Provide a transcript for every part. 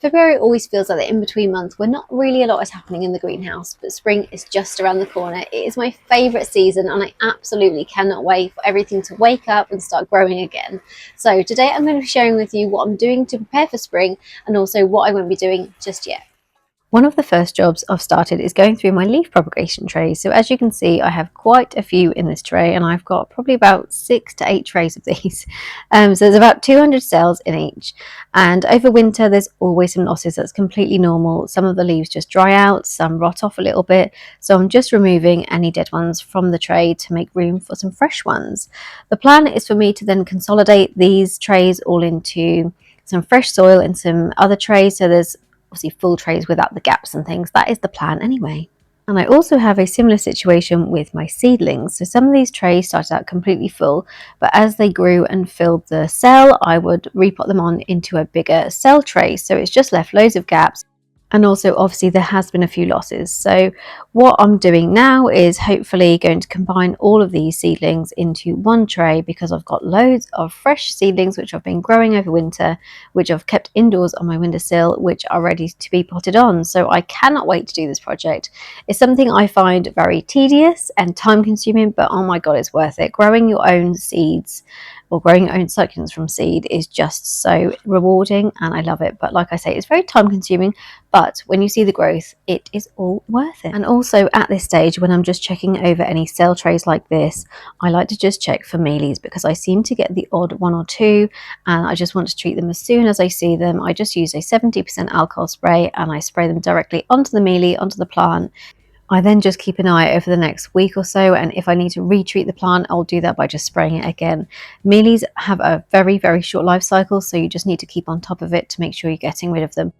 February always feels like the in-between month where not really a lot is happening in the greenhouse, but spring is just around the corner. It is my favourite season and I absolutely cannot wait for everything to wake up and start growing again. So today I'm going to be sharing with you what I'm doing to prepare for spring and also what I won't be doing just yet. One of the first jobs I've started is going through my leaf propagation trays. So as you can see, I have quite a few in this tray and I've got probably about 6 to 8 trays of these. So there's about 200 cells in each. And over winter, there's always some losses. That's completely normal. Some of the leaves just dry out, some rot off a little bit. So I'm just removing any dead ones from the tray to make room for some fresh ones. The plan is for me to then consolidate these trays all into some fresh soil in some other trays. So there's obviously full trays without the gaps and things. That is the plan anyway. And I also have a similar situation with my seedlings. So some of these trays started out completely full, but as they grew and filled the cell, I would repot them on into a bigger cell tray. So it's just left loads of gaps. And also obviously there has been a few losses. So what I'm doing now is hopefully going to combine all of these seedlings into one tray, because I've got loads of fresh seedlings which I've been growing over winter, which I've kept indoors on my windowsill, which are ready to be potted on. So I cannot wait to do this project. It's something I find very tedious and time consuming, but oh my god, it's worth it. Growing your own seeds or growing your own succulents from seed is just so rewarding and I love it. But like I say, it's very time consuming, but when you see the growth, it is all worth it. And also at this stage, when I'm just checking over any cell trays like this, I like to just check for mealies, because I seem to get the odd one or two and I just want to treat them as soon as I see them. I just use a 70% alcohol spray and I spray them directly onto the mealie, onto the plant. I then just keep an eye over the next week or so, and if I need to retreat the plant, I'll do that by just spraying it again. Mealies have a very, very short life cycle, so you just need to keep on top of it to make sure you're getting rid of them.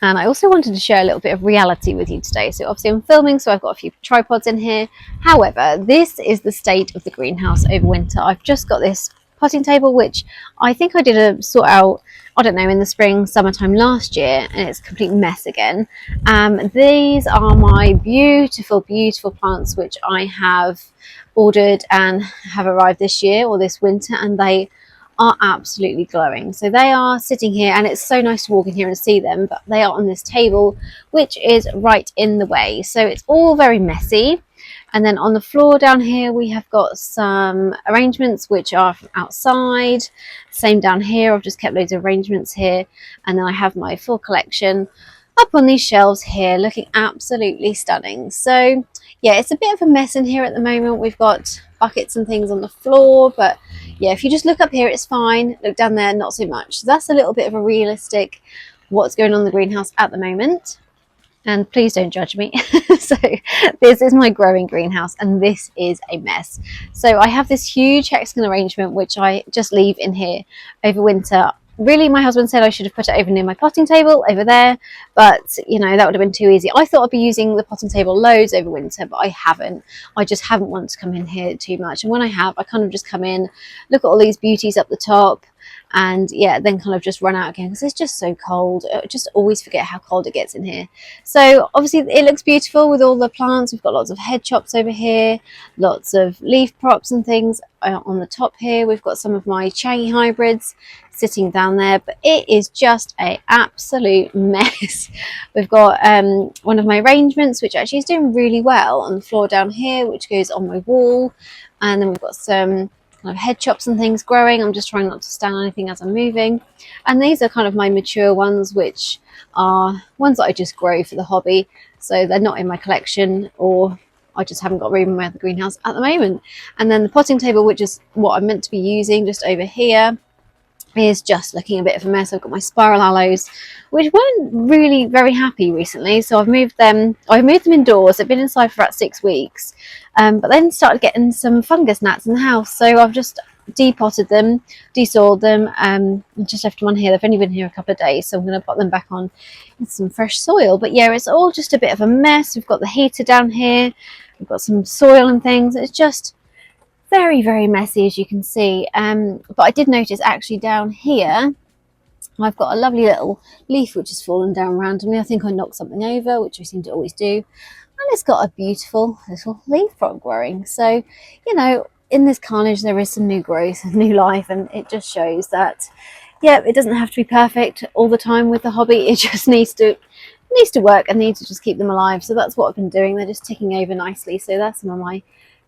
And I also wanted to share a little bit of reality with you today. So obviously I'm filming, so I've got a few tripods in here. However, this is the state of the greenhouse over winter. I've just got this potting table, which I think I did a sort out, I don't know, in the spring, summertime last year, and it's a complete mess again. These are my beautiful, beautiful plants, which I have ordered and have arrived this year or this winter, and they are absolutely glowing. So they are sitting here and it's so nice to walk in here and see them, but they are on this table which is right in the way, so it's all very messy. And then on the floor down here we have got some arrangements which are from outside. Same down here, I've just kept loads of arrangements here, and then I have my full collection up on these shelves here, looking absolutely stunning. So yeah, it's a bit of a mess in here at the moment. We've got buckets and things on the floor, but yeah, if you just look up here it's fine, look down there not so much. So that's a little bit of a realistic what's going on in the greenhouse at the moment. And please don't judge me. So this is my growing greenhouse and this is a mess. So I have this huge hexagon arrangement which I just leave in here over winter. Really, my husband said I should have put it over near my potting table over there, but you know, that would have been too easy. I thought I'd be using the potting table loads over winter, but I haven't. I just haven't wanted to come in here too much, and when I have, I kind of just come in, look at all these beauties up the top, and yeah, then kind of just run out again because it's just so cold. I just always forget how cold it gets in here. So obviously it looks beautiful with all the plants. We've got lots of head chops over here, lots of leaf props and things on the top here. We've got some of my Changi hybrids sitting down there, but it is just a absolute mess. We've got one of my arrangements which actually is doing really well on the floor down here, which goes on my wall, and then we've got some kind of head chops and things growing. I'm just trying not to stand on anything as I'm moving, and these are kind of my mature ones, which are ones that I just grow for the hobby, so they're not in my collection, or I just haven't got room in the greenhouse at the moment. And then the potting table, which is what I'm meant to be using, just over here, is just looking a bit of a mess. I've got my spiral aloes, which weren't really very happy recently, so I've moved them indoors. They've been inside for about 6 weeks, but then started getting some fungus gnats in the house, so I've just depotted them, desoiled them, and just left them on here. They've only been here a couple of days, so I'm going to put them back on in some fresh soil. But yeah, it's all just a bit of a mess. We've got the heater down here, we've got some soil and things. It's just very, very messy, as you can see. But I did notice actually down here I've got a lovely little leaf which has fallen down randomly. I think I knocked something over, which I seem to always do, and it's got a beautiful little leaf prop growing. So you know, in this carnage there is some new growth and new life, and it just shows that, yeah, it doesn't have to be perfect all the time with the hobby. It just needs to work and needs to just keep them alive. So that's what I've been doing. They're just ticking over nicely. So that's some of my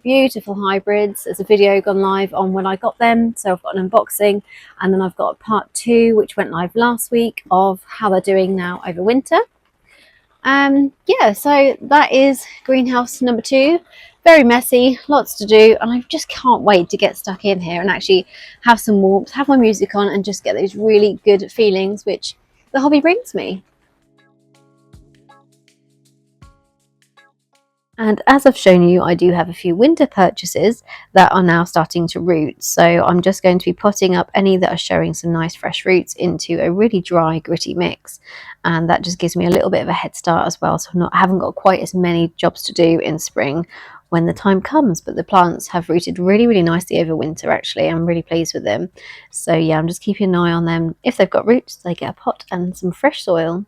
beautiful hybrids. There's a video gone live on when I got them, so I've got an unboxing, and then I've got part 2 which went live last week of how they're doing now over winter. Yeah, so that is greenhouse number 2. Very messy, lots to do, and I just can't wait to get stuck in here and actually have some warmth, have my music on, and just get those really good feelings which the hobby brings me. And as I've shown you, I do have a few winter purchases that are now starting to root. So I'm just going to be potting up any that are showing some nice fresh roots into a really dry, gritty mix. And that just gives me a little bit of a head start as well. So I haven't got quite as many jobs to do in spring when the time comes. But the plants have rooted really, really nicely over winter, actually. I'm really pleased with them. So yeah, I'm just keeping an eye on them. If they've got roots, they get a pot and some fresh soil.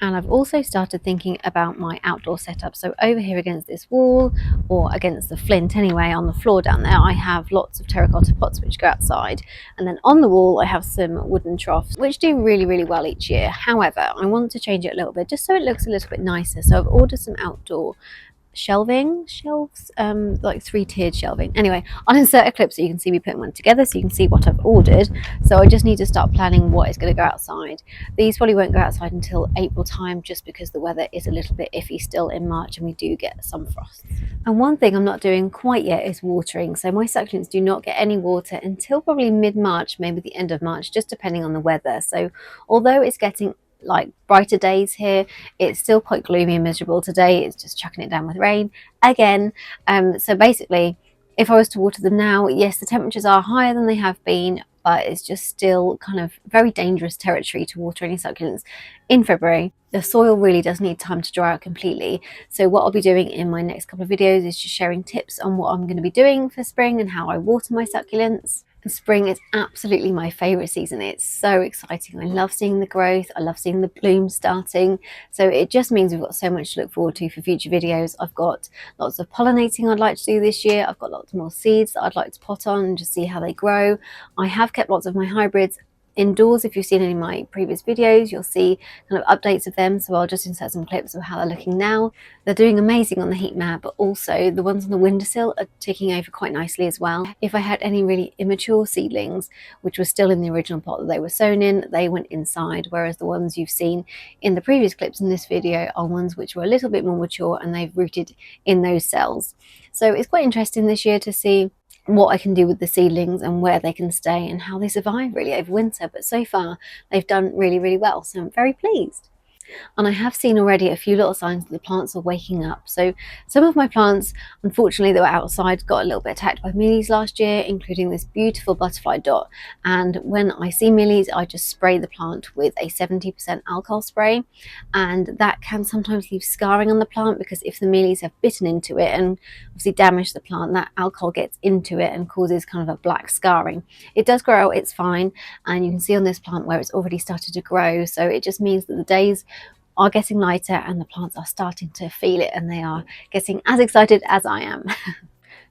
And I've also started thinking about my outdoor setup. So over here against this wall, or against the flint anyway, on the floor down there, I have lots of terracotta pots which go outside. And then on the wall, I have some wooden troughs, which do really, really well each year. However, I want to change it a little bit, just so it looks a little bit nicer. So I've ordered some outdoor shelves, like 3-tiered shelving. Anyway, I'll insert a clip so you can see me putting one together, so you can see what I've ordered. So I just need to start planning what is going to go outside. These probably won't go outside until April time, just because the weather is a little bit iffy still in March and we do get some frost. And one thing I'm not doing quite yet is watering. So my succulents do not get any water until probably mid-March, maybe the end of March, just depending on the weather. So although it's getting like brighter days here, it's still quite gloomy and miserable. Today it's just chucking it down with rain again. So basically, if I was to water them now, yes, the temperatures are higher than they have been, but it's just still kind of very dangerous territory to water any succulents in February. The soil really does need time to dry out completely. So what I'll be doing in my next couple of videos is just sharing tips on what I'm going to be doing for spring and how I water my succulents. And spring is absolutely my favourite season. It's so exciting. I love seeing the growth. I love seeing the blooms starting. So it just means we've got so much to look forward to for future videos. I've got lots of pollinating I'd like to do this year. I've got lots more seeds that I'd like to pot on and just see how they grow. I have kept lots of my hybrids indoors. If you've seen any of my previous videos, you'll see kind of updates of them, so I'll just insert some clips of how they're looking now. They're doing amazing on the heat mat, but also the ones on the windowsill are taking over quite nicely as well. If I had any really immature seedlings which were still in the original pot that they were sown in, they went inside, whereas the ones you've seen in the previous clips in this video are ones which were a little bit more mature and they've rooted in those cells. So it's quite interesting this year to see what I can do with the seedlings and where they can stay and how they survive really over winter. But so far they've done really, really well, so I'm very pleased. And I have seen already a few little signs that the plants are waking up. So some of my plants, unfortunately, that were outside got a little bit attacked by mealies last year, including this beautiful butterfly dot. And when I see mealies, I just spray the plant with a 70% alcohol spray. And that can sometimes leave scarring on the plant, because if the mealies have bitten into it and obviously damaged the plant, that alcohol gets into it and causes kind of a black scarring. It does grow, it's fine. And you can see on this plant where it's already started to grow. So it just means that the days are getting lighter and the plants are starting to feel it, and they are getting as excited as I am.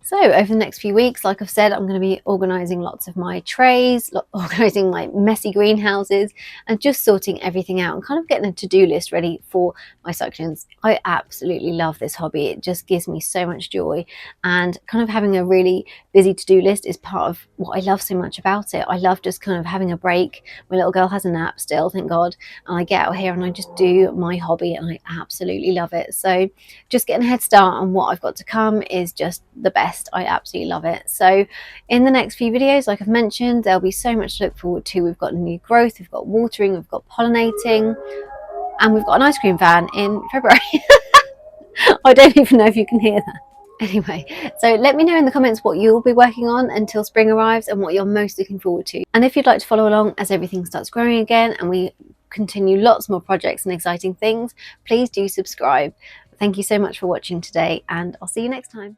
So over the next few weeks, like I've said, I'm going to be organising lots of my trays, organising my messy greenhouses, and just sorting everything out and kind of getting a to-do list ready for my succulents. I absolutely love this hobby. It just gives me so much joy, and kind of having a really busy to-do list is part of what I love so much about it. I love just kind of having a break. My little girl has a nap still, thank God, and I get out here and I just do my hobby, and I absolutely love it. So just getting a head start on what I've got to come is just the best. I absolutely love it. So in the next few videos, like I've mentioned, there'll be so much to look forward to. We've got new growth, we've got watering, we've got pollinating, and we've got an ice cream van in February. I don't even know if you can hear that. Anyway, so let me know in the comments what you'll be working on until spring arrives and what you're most looking forward to. And if you'd like to follow along as everything starts growing again and we continue lots more projects and exciting things, please do subscribe. Thank you so much for watching today, and I'll see you next time.